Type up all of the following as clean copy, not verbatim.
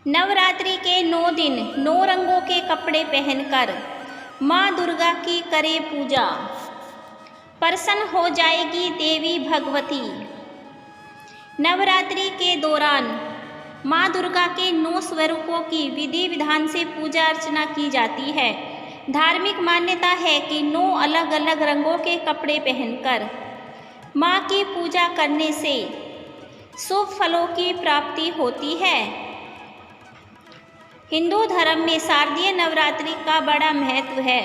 नवरात्रि के 9 दिन 9 रंगों के कपड़े पहनकर माँ दुर्गा की करे पूजा, प्रसन्न हो जाएगी देवी भगवती। नवरात्रि के दौरान माँ दुर्गा के 9 स्वरूपों की विधि विधान से पूजा अर्चना की जाती है। धार्मिक मान्यता है कि 9 अलग अलग रंगों के कपड़े पहनकर माँ की पूजा करने से शुभ फलों की प्राप्ति होती है। हिंदू धर्म में शारदीय नवरात्रि का बड़ा महत्व है।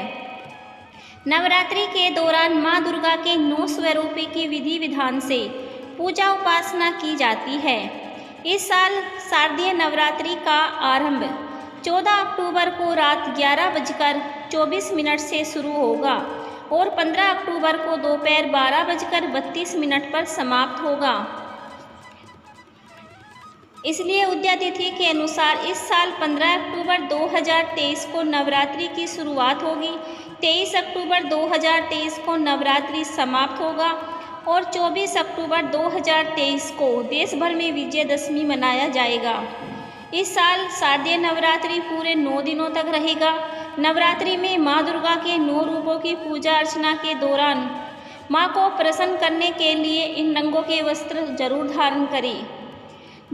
नवरात्रि के दौरान माँ दुर्गा के 9 स्वरूपों की विधि विधान से पूजा उपासना की जाती है। इस साल शारदीय नवरात्रि का आरंभ 14 अक्टूबर को रात 11:24 से शुरू होगा और 15 अक्टूबर को दोपहर 12:32 पर समाप्त होगा। इसलिए उदया तिथि के अनुसार इस साल 15 अक्टूबर 2023 को नवरात्रि की शुरुआत होगी, 23 अक्टूबर 2023 को नवरात्रि समाप्त होगा और 24 अक्टूबर 2023 को देश भर में विजयदशमी मनाया जाएगा। इस साल शारदीय नवरात्रि पूरे 9 दिनों तक रहेगा। नवरात्रि में माँ दुर्गा के 9 रूपों की पूजा अर्चना के दौरान माँ को प्रसन्न करने के लिए इन रंगों के वस्त्र जरूर धारण करें।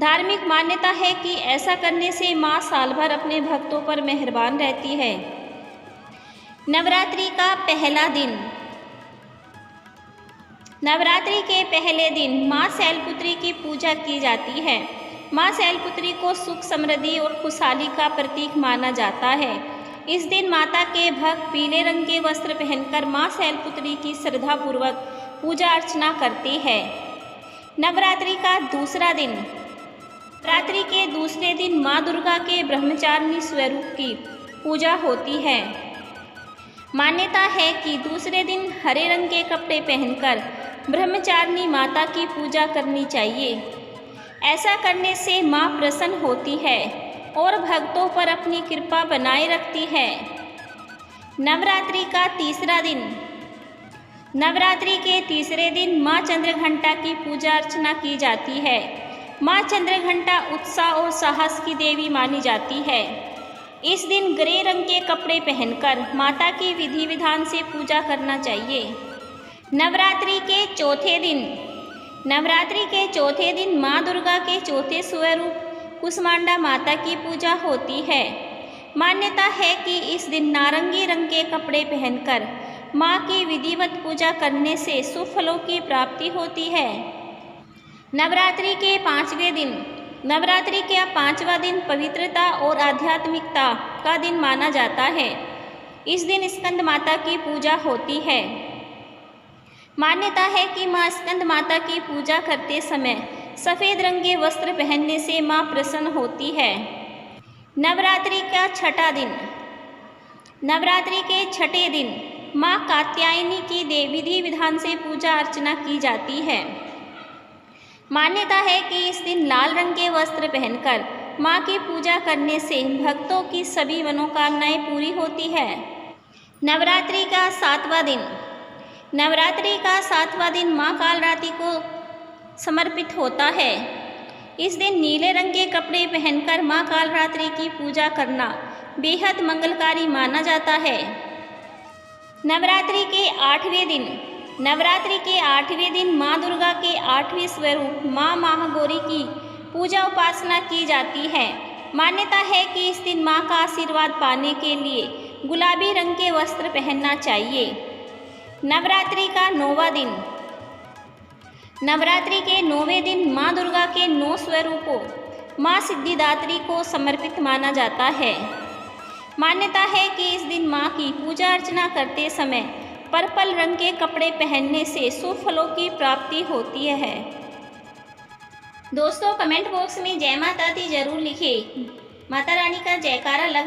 धार्मिक मान्यता है कि ऐसा करने से माँ साल भर अपने भक्तों पर मेहरबान रहती है। नवरात्रि का पहला दिन। नवरात्रि के पहले दिन माँ शैलपुत्री की पूजा की जाती है। माँ शैलपुत्री को सुख समृद्धि और खुशहाली का प्रतीक माना जाता है। इस दिन माता के भक्त पीले रंग के वस्त्र पहनकर माँ शैलपुत्री की श्रद्धापूर्वक पूजा अर्चना करते हैं। नवरात्रि का दूसरा दिन। नवरात्रि के दूसरे दिन माँ दुर्गा के ब्रह्मचारिणी स्वरूप की पूजा होती है। मान्यता है कि दूसरे दिन हरे रंग के कपड़े पहनकर ब्रह्मचारिणी माता की पूजा करनी चाहिए। ऐसा करने से माँ प्रसन्न होती है और भक्तों पर अपनी कृपा बनाए रखती है। नवरात्रि का तीसरा दिन। नवरात्रि के तीसरे दिन माँ चंद्रघंटा की पूजा अर्चना की जाती है। माँ चंद्रघंटा उत्साह और साहस की देवी मानी जाती है। इस दिन ग्रे रंग के कपड़े पहनकर माता की विधि विधान से पूजा करना चाहिए। नवरात्रि के चौथे दिन। नवरात्रि के चौथे दिन माँ दुर्गा के चौथे स्वरूप कुष्मांडा माता की पूजा होती है। मान्यता है कि इस दिन नारंगी रंग के कपड़े पहनकर माँ की विधिवत पूजा करने से शुभ फलों की प्राप्ति होती है। नवरात्रि के 5वें दिन। नवरात्रि का 5वां दिन पवित्रता और आध्यात्मिकता का दिन माना जाता है। इस दिन स्कंद माता की पूजा होती है। मान्यता है कि माँ स्कंद माता की पूजा करते समय सफ़ेद रंग के वस्त्र पहनने से माँ प्रसन्न होती है। नवरात्रि का छठा दिन। नवरात्रि के छठे दिन माँ कात्यायनी की विधि विधान से पूजा अर्चना की जाती है। मान्यता है कि इस दिन लाल रंग के वस्त्र पहनकर माँ की पूजा करने से भक्तों की सभी मनोकामनाएं पूरी होती है। नवरात्रि का 7वां दिन। नवरात्रि का 7वां दिन माँ कालरात्रि को समर्पित होता है। इस दिन नीले रंग के कपड़े पहनकर माँ कालरात्रि की पूजा करना बेहद मंगलकारी माना जाता है। नवरात्रि के 8वें दिन। नवरात्रि के 8वें दिन माँ दुर्गा के 8वें स्वरूप माँ महागौरी की पूजा उपासना की जाती है। मान्यता है कि इस दिन माँ का आशीर्वाद पाने के लिए गुलाबी रंग के वस्त्र पहनना चाहिए। नवरात्रि का 9वां दिन। नवरात्रि के 9वें दिन माँ दुर्गा के 9 स्वरूपों माँ सिद्धिदात्री को समर्पित माना जाता है। मान्यता है कि इस दिन माँ की पूजा अर्चना करते समय पर्पल रंग के कपड़े पहनने से शुभ फलों की प्राप्ति होती है। दोस्तों कमेंट बॉक्स में जय माता दी जरूर लिखें। माता रानी का जयकारा लगा